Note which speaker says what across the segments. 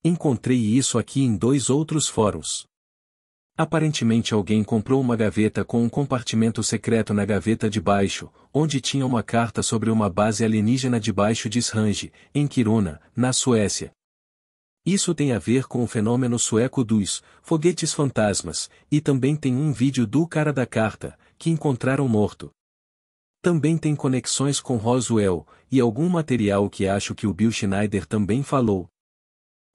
Speaker 1: Encontrei isso aqui em 2 outros fóruns. Aparentemente alguém comprou uma gaveta com um compartimento secreto na gaveta de baixo, onde tinha uma carta sobre uma base alienígena debaixo de Esrange, em Kiruna, na Suécia. Isso tem a ver com o fenômeno sueco dos foguetes fantasmas, e também tem um vídeo do cara da carta, que encontraram morto. Também tem conexões com Roswell, e algum material que acho que o Bill Schneider também falou.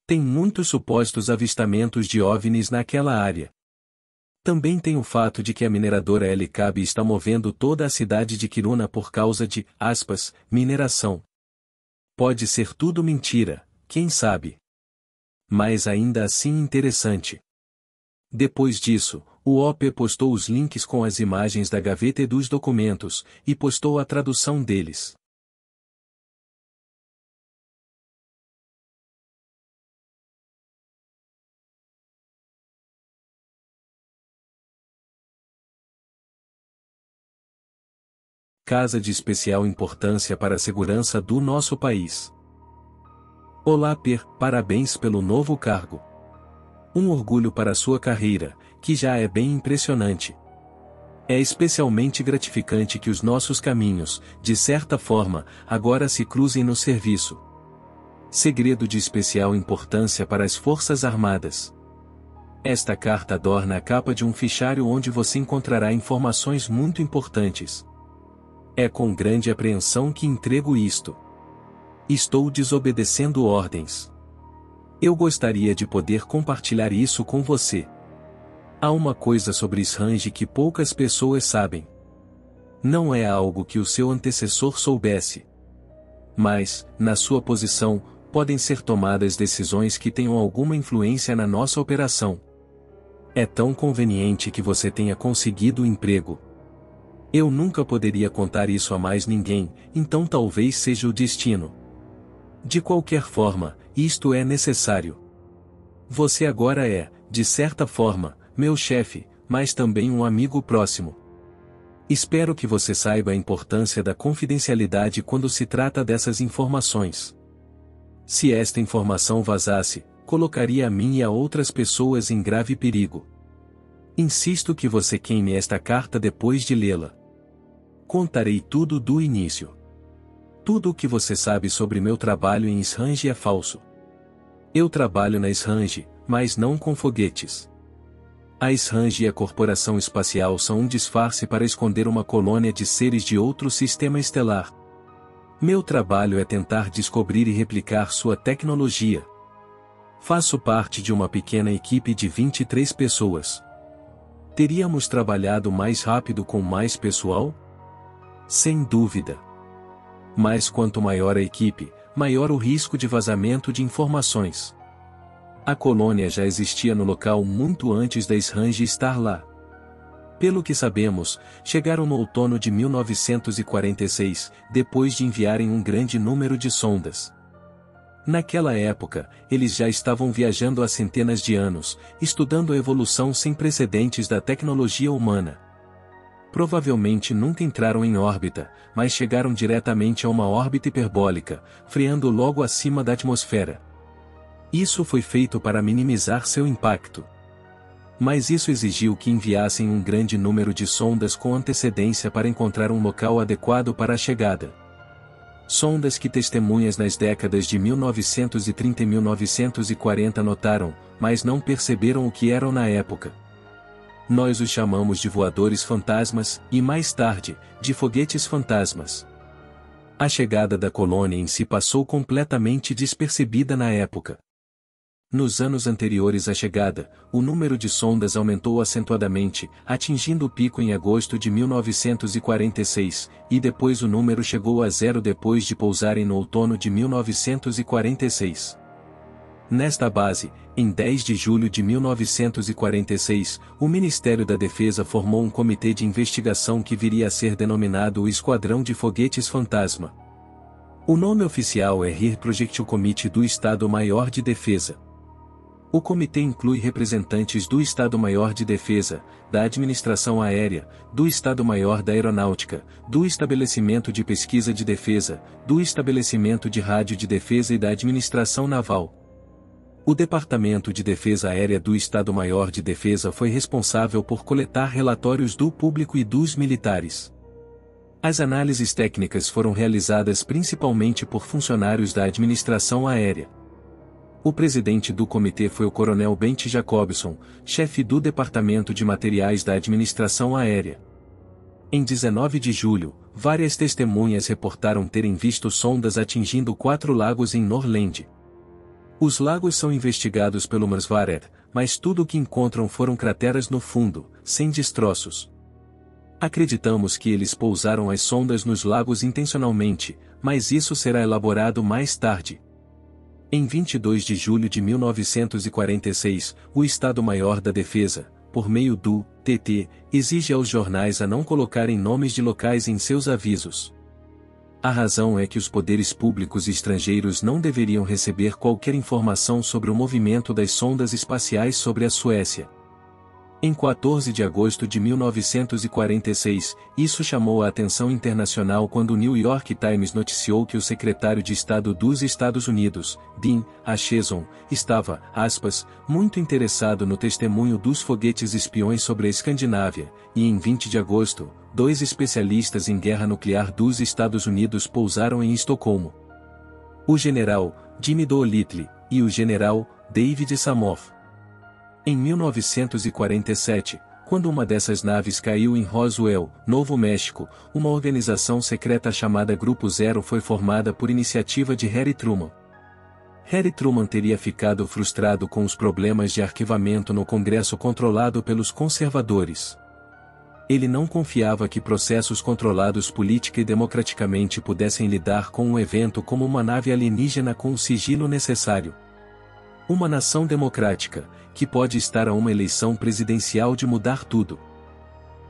Speaker 1: Tem muitos supostos avistamentos de OVNIs naquela área. Também tem o fato de que a mineradora LKAB está movendo toda a cidade de Kiruna por causa de, aspas, mineração. Pode ser tudo mentira, quem sabe? Mas ainda assim interessante. Depois disso, o OP postou os links com as imagens da gaveta e dos documentos, e postou a tradução deles. Casa de especial importância para a segurança do nosso país. Olá Per, parabéns pelo novo cargo. Um orgulho para a sua carreira, que já é bem impressionante. É especialmente gratificante que os nossos caminhos, de certa forma, agora se cruzem no serviço. Segredo de especial importância para as Forças Armadas. Esta carta adorna a capa de um fichário onde você encontrará informações muito importantes. É com grande apreensão que entrego isto. Estou desobedecendo ordens. Eu gostaria de poder compartilhar isso com você. Há uma coisa sobre Esrange que poucas pessoas sabem. Não é algo que o seu antecessor soubesse. Mas, na sua posição, podem ser tomadas decisões que tenham alguma influência na nossa operação. É tão conveniente que você tenha conseguido o emprego. Eu nunca poderia contar isso a mais ninguém, então talvez seja o destino. De qualquer forma, isto é necessário. Você agora é, de certa forma, meu chefe, mas também um amigo próximo. Espero que você saiba a importância da confidencialidade quando se trata dessas informações. Se esta informação vazasse, colocaria a mim e a outras pessoas em grave perigo. Insisto que você queime esta carta depois de lê-la. Contarei tudo do início. Tudo o que você sabe sobre meu trabalho em Esrange é falso. Eu trabalho na Esrange, mas não com foguetes. A Esrange e a Corporação Espacial são um disfarce para esconder uma colônia de seres de outro sistema estelar. Meu trabalho é tentar descobrir e replicar sua tecnologia. Faço parte de uma pequena equipe de 23 pessoas. Teríamos trabalhado mais rápido com mais pessoal? Sem dúvida. Mas quanto maior a equipe, maior o risco de vazamento de informações. A colônia já existia no local muito antes da Esrange estar lá. Pelo que sabemos, chegaram no outono de 1946, depois de enviarem um grande número de sondas. Naquela época, eles já estavam viajando há centenas de anos, estudando a evolução sem precedentes da tecnologia humana. Provavelmente nunca entraram em órbita, mas chegaram diretamente a uma órbita hiperbólica, freando logo acima da atmosfera. Isso foi feito para minimizar seu impacto. Mas isso exigiu que enviassem um grande número de sondas com antecedência para encontrar um local adequado para a chegada. Sondas que testemunhas nas décadas de 1930 e 1940 notaram, mas não perceberam o que eram na época. Nós os chamamos de voadores fantasmas, e mais tarde, de foguetes fantasmas. A chegada da colônia em si passou completamente despercebida na época. Nos anos anteriores à chegada, o número de sondas aumentou acentuadamente, atingindo o pico em agosto de 1946, e depois o número chegou a zero depois de pousarem no outono de 1946. Nesta base, em 10 de julho de 1946, o Ministério da Defesa formou um comitê de investigação que viria a ser denominado o Esquadrão de Foguetes Fantasma. O nome oficial é Air Project Committee do Estado-Maior de Defesa. O comitê inclui representantes do Estado-Maior de Defesa, da Administração Aérea, do Estado-Maior da Aeronáutica, do Estabelecimento de Pesquisa de Defesa, do Estabelecimento de Rádio de Defesa e da Administração Naval. O Departamento de Defesa Aérea do Estado-Maior de Defesa foi responsável por coletar relatórios do público e dos militares. As análises técnicas foram realizadas principalmente por funcionários da administração aérea. O presidente do comitê foi o coronel Bente Jacobson, chefe do Departamento de Materiais da Administração Aérea. Em 19 de julho, várias testemunhas reportaram terem visto sondas atingindo 4 lagos em Norland. Os lagos são investigados pelo Marsvaret, mas tudo o que encontram foram crateras no fundo, sem destroços. Acreditamos que eles pousaram as sondas nos lagos intencionalmente, mas isso será elaborado mais tarde. Em 22 de julho de 1946, o Estado-Maior da Defesa, por meio do TT, exige aos jornais a não colocarem nomes de locais em seus avisos. A razão é que os poderes públicos estrangeiros não deveriam receber qualquer informação sobre o movimento das sondas espaciais sobre a Suécia. Em 14 de agosto de 1946, isso chamou a atenção internacional quando o New York Times noticiou que o secretário de Estado dos Estados Unidos, Dean Acheson, estava, aspas, muito interessado no testemunho dos foguetes espiões sobre a Escandinávia, e em 20 de agosto, 2 especialistas em guerra nuclear dos Estados Unidos pousaram em Estocolmo. O general Jimmy Doolittle e o general David Samoff. Em 1947, quando uma dessas naves caiu em Roswell, Novo México, uma organização secreta chamada Grupo Zero foi formada por iniciativa de Harry Truman. Harry Truman teria ficado frustrado com os problemas de arquivamento no Congresso controlado pelos conservadores. Ele não confiava que processos controlados política e democraticamente pudessem lidar com um evento como uma nave alienígena com o sigilo necessário. Uma nação democrática, que pode estar a uma eleição presidencial de mudar tudo.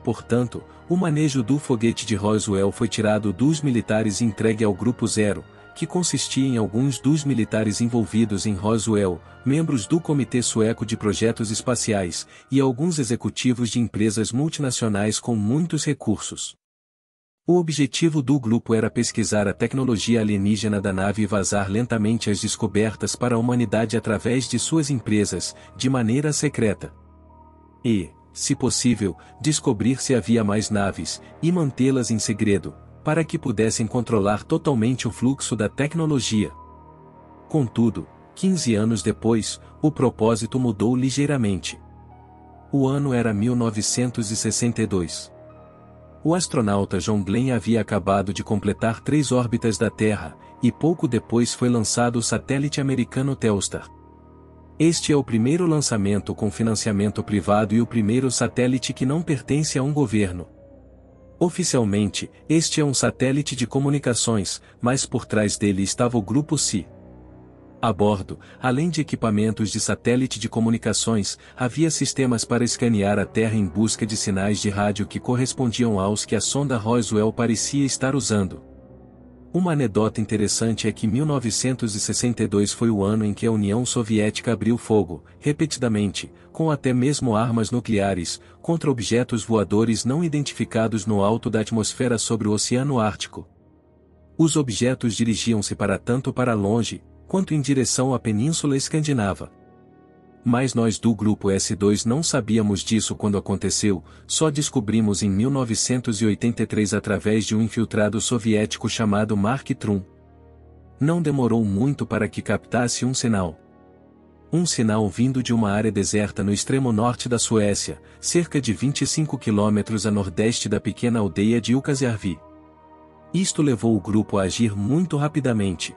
Speaker 1: Portanto, o manejo do foguete de Roswell foi tirado dos militares e entregue ao Grupo Zero, que consistia em alguns dos militares envolvidos em Roswell, membros do Comitê Sueco de Projetos Espaciais, e alguns executivos de empresas multinacionais com muitos recursos. O objetivo do grupo era pesquisar a tecnologia alienígena da nave e vazar lentamente as descobertas para a humanidade através de suas empresas, de maneira secreta. E, se possível, descobrir se havia mais naves, e mantê-las em segredo, para que pudessem controlar totalmente o fluxo da tecnologia. Contudo, 15 anos depois, o propósito mudou ligeiramente. O ano era 1962. O astronauta John Glenn havia acabado de completar 3 órbitas da Terra, e pouco depois foi lançado o satélite americano Telstar. Este é o primeiro lançamento com financiamento privado e o primeiro satélite que não pertence a um governo. Oficialmente, este é um satélite de comunicações, mas por trás dele estava o Grupo Psi. A bordo, além de equipamentos de satélite de comunicações, havia sistemas para escanear a Terra em busca de sinais de rádio que correspondiam aos que a sonda Roswell parecia estar usando. Uma anedota interessante é que 1962 foi o ano em que a União Soviética abriu fogo, repetidamente, com até mesmo armas nucleares, contra objetos voadores não identificados no alto da atmosfera sobre o Oceano Ártico. Os objetos dirigiam-se tanto para longe, quanto em direção à Península Escandinava. Mas nós do Grupo S2 não sabíamos disso quando aconteceu, só descobrimos em 1983 através de um infiltrado soviético chamado Mark Trum. Não demorou muito para que captasse um sinal. Um sinal vindo de uma área deserta no extremo norte da Suécia, cerca de 25 quilômetros a nordeste da pequena aldeia de Jukkasjärvi. Isto levou o grupo a agir muito rapidamente.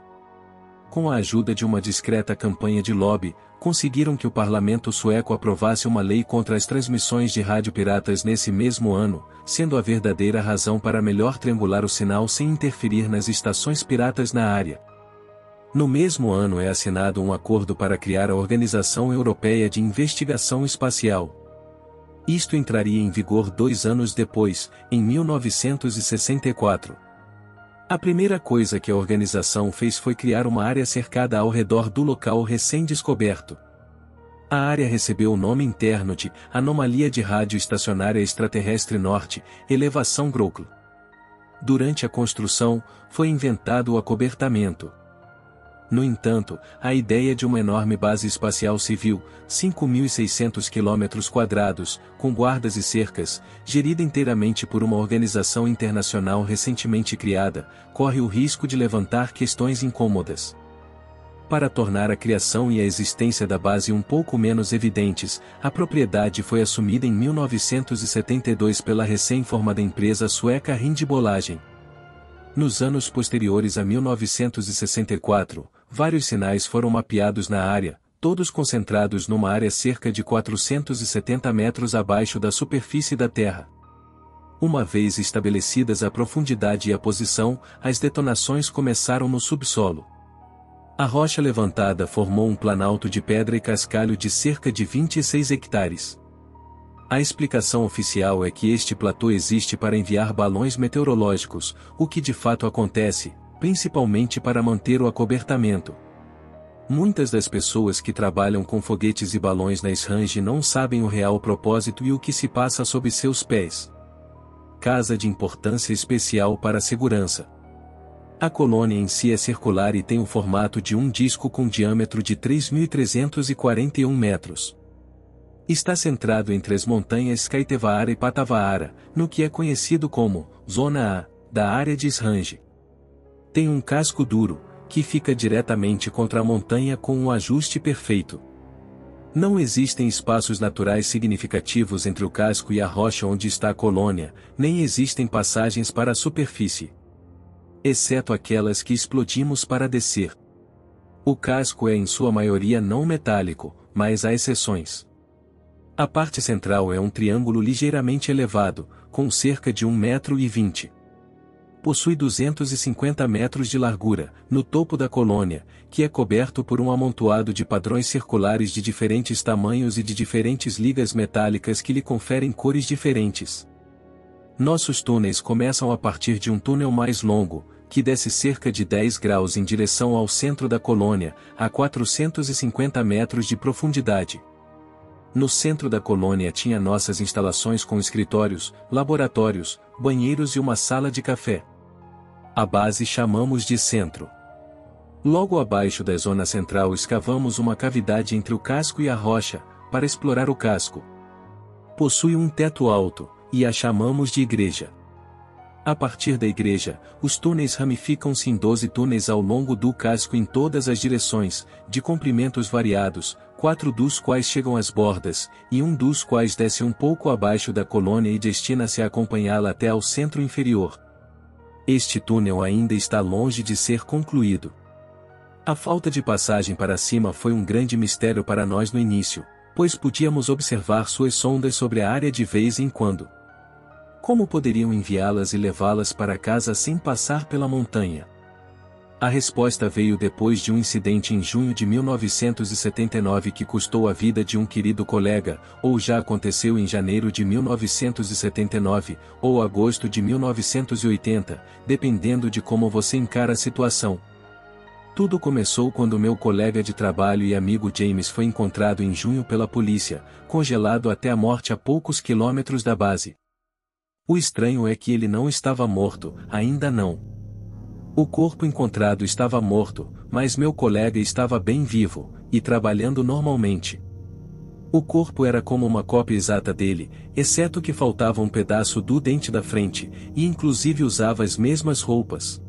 Speaker 1: Com a ajuda de uma discreta campanha de lobby, conseguiram que o parlamento sueco aprovasse uma lei contra as transmissões de rádio piratas nesse mesmo ano, sendo a verdadeira razão para melhor triangular o sinal sem interferir nas estações piratas na área. No mesmo ano é assinado um acordo para criar a Organização Europeia de Investigação Espacial. Isto entraria em vigor 2 anos depois, em 1964. A primeira coisa que a organização fez foi criar uma área cercada ao redor do local recém-descoberto. A área recebeu o nome interno de Anomalia de Rádio Estacionária Extraterrestre Norte, Elevação Grokl. Durante a construção, foi inventado o acobertamento. No entanto, a ideia de uma enorme base espacial civil, 5.600 km², com guardas e cercas, gerida inteiramente por uma organização internacional recentemente criada, corre o risco de levantar questões incômodas. Para tornar a criação e a existência da base um pouco menos evidentes, a propriedade foi assumida em 1972 pela recém-formada empresa sueca Rindbolagem. Nos anos posteriores a 1964, vários sinais foram mapeados na área, todos concentrados numa área cerca de 470 metros abaixo da superfície da Terra. Uma vez estabelecidas a profundidade e a posição, as detonações começaram no subsolo. A rocha levantada formou um planalto de pedra e cascalho de cerca de 26 hectares. A explicação oficial é que este platô existe para enviar balões meteorológicos, o que de fato acontece, principalmente para manter o acobertamento. Muitas das pessoas que trabalham com foguetes e balões na Esrange não sabem o real propósito e o que se passa sob seus pés. Casa de importância especial para a segurança. A colônia em si é circular e tem o formato de um disco com diâmetro de 3.341 metros. Está centrado entre as montanhas Skaitevaara e Patavaara, no que é conhecido como Zona A, da área de Esrange. Tem um casco duro, que fica diretamente contra a montanha com um ajuste perfeito. Não existem espaços naturais significativos entre o casco e a rocha onde está a colônia, nem existem passagens para a superfície. Exceto aquelas que explodimos para descer. O casco é em sua maioria não metálico, mas há exceções. A parte central é um triângulo ligeiramente elevado, com cerca de 1,20 m. Possui 250 metros de largura, no topo da colônia, que é coberto por um amontoado de padrões circulares de diferentes tamanhos e de diferentes ligas metálicas que lhe conferem cores diferentes. Nossos túneis começam a partir de um túnel mais longo, que desce cerca de 10 graus em direção ao centro da colônia, a 450 metros de profundidade. No centro da colônia tinha nossas instalações com escritórios, laboratórios, banheiros e uma sala de café. A base chamamos de centro. Logo abaixo da zona central escavamos uma cavidade entre o casco e a rocha, para explorar o casco. Possui um teto alto, e a chamamos de igreja. A partir da igreja, os túneis ramificam-se em 12 túneis ao longo do casco em todas as direções, de comprimentos variados, 4 dos quais chegam às bordas, e um dos quais desce um pouco abaixo da colônia e destina-se a acompanhá-la até ao centro inferior. Este túnel ainda está longe de ser concluído. A falta de passagem para cima foi um grande mistério para nós no início, pois podíamos observar suas sondas sobre a área de vez em quando. Como poderiam enviá-las e levá-las para casa sem passar pela montanha? A resposta veio depois de um incidente em junho de 1979 que custou a vida de um querido colega, ou já aconteceu em janeiro de 1979, ou agosto de 1980, dependendo de como você encara a situação. Tudo começou quando meu colega de trabalho e amigo James foi encontrado em junho pela polícia, congelado até a morte a poucos quilômetros da base. O estranho é que ele não estava morto, ainda não. O corpo encontrado estava morto, mas meu colega estava bem vivo, e trabalhando normalmente. O corpo era como uma cópia exata dele, exceto que faltava um pedaço do dente da frente, e inclusive usava as mesmas roupas.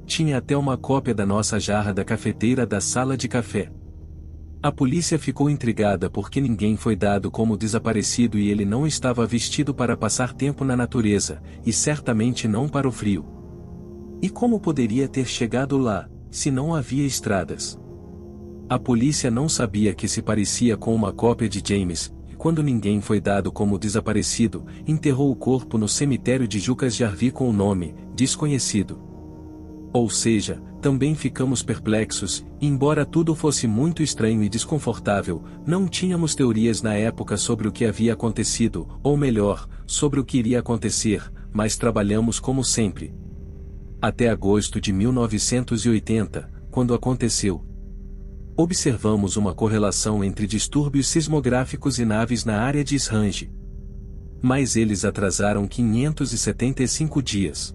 Speaker 1: Tinha até uma cópia da nossa jarra da cafeteira da sala de café. A polícia ficou intrigada porque ninguém foi dado como desaparecido e ele não estava vestido para passar tempo na natureza, e certamente não para o frio. E como poderia ter chegado lá, se não havia estradas? A polícia não sabia que se parecia com uma cópia de James, e quando ninguém foi dado como desaparecido, enterrou o corpo no cemitério de Jucas Jarvi com o nome, desconhecido. Ou seja, também ficamos perplexos, e embora tudo fosse muito estranho e desconfortável, não tínhamos teorias na época sobre o que havia acontecido, ou melhor, sobre o que iria acontecer, mas trabalhamos como sempre. Até agosto de 1980, quando aconteceu. Observamos uma correlação entre distúrbios sismográficos e naves na área de Esrange. Mas eles atrasaram 575 dias.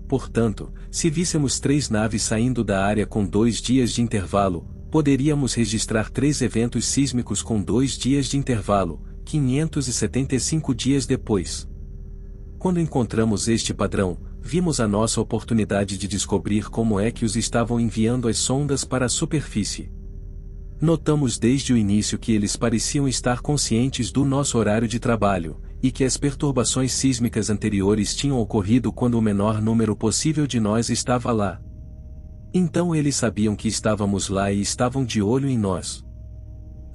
Speaker 1: Portanto, se víssemos 3 naves saindo da área com 2 dias de intervalo, poderíamos registrar 3 eventos sísmicos com 2 dias de intervalo, 575 dias depois. Quando encontramos este padrão, vimos a nossa oportunidade de descobrir como é que os estavam enviando as sondas para a superfície. Notamos desde o início que eles pareciam estar conscientes do nosso horário de trabalho, e que as perturbações sísmicas anteriores tinham ocorrido quando o menor número possível de nós estava lá. Então eles sabiam que estávamos lá e estavam de olho em nós.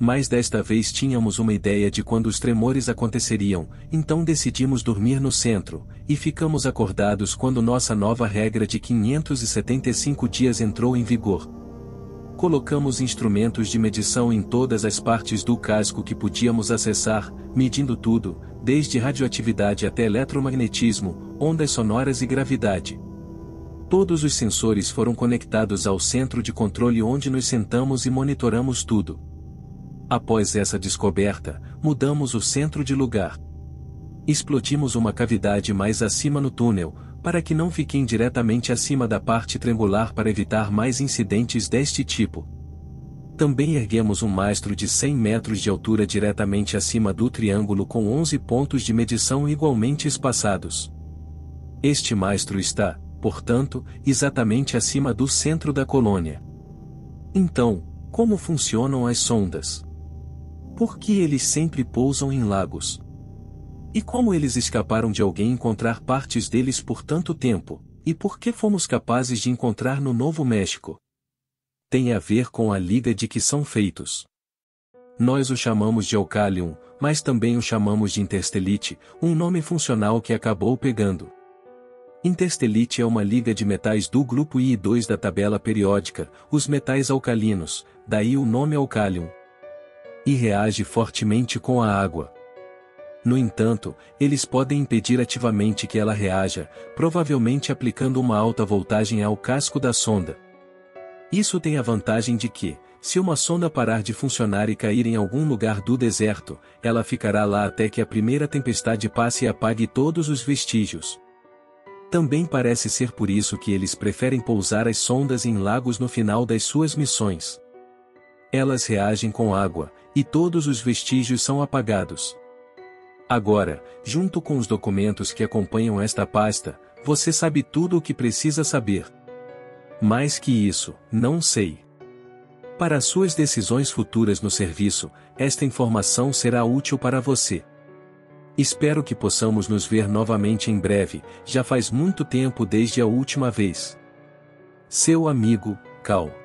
Speaker 1: Mas desta vez tínhamos uma ideia de quando os tremores aconteceriam, então decidimos dormir no centro, e ficamos acordados quando nossa nova regra de 575 dias entrou em vigor. Colocamos instrumentos de medição em todas as partes do casco que podíamos acessar, medindo tudo, desde radioatividade até eletromagnetismo, ondas sonoras e gravidade. Todos os sensores foram conectados ao centro de controle onde nos sentamos e monitoramos tudo. Após essa descoberta, mudamos o centro de lugar. Explodimos uma cavidade mais acima no túnel, para que não fiquem diretamente acima da parte triangular para evitar mais incidentes deste tipo. Também erguemos um mastro de 100 metros de altura diretamente acima do triângulo com 11 pontos de medição igualmente espaçados. Este mastro está, portanto, exatamente acima do centro da colônia. Então, como funcionam as sondas? Por que eles sempre pousam em lagos? E como eles escaparam de alguém encontrar partes deles por tanto tempo, e por que fomos capazes de encontrar no Novo México? Tem a ver com a liga de que são feitos. Nós o chamamos de Alcalium, mas também o chamamos de Interstellite, um nome funcional que acabou pegando. Interstellite é uma liga de metais do grupo I2 da tabela periódica, os metais alcalinos, daí o nome Alcalium. E reage fortemente com a água. No entanto, eles podem impedir ativamente que ela reaja, provavelmente aplicando uma alta voltagem ao casco da sonda. Isso tem a vantagem de que, se uma sonda parar de funcionar e cair em algum lugar do deserto, ela ficará lá até que a primeira tempestade passe e apague todos os vestígios. Também parece ser por isso que eles preferem pousar as sondas em lagos no final das suas missões. Elas reagem com água, e todos os vestígios são apagados. Agora, junto com os documentos que acompanham esta pasta, você sabe tudo o que precisa saber. Mais que isso, não sei. Para suas decisões futuras no serviço, esta informação será útil para você. Espero que possamos nos ver novamente em breve, já faz muito tempo desde a última vez. Seu amigo, Cal.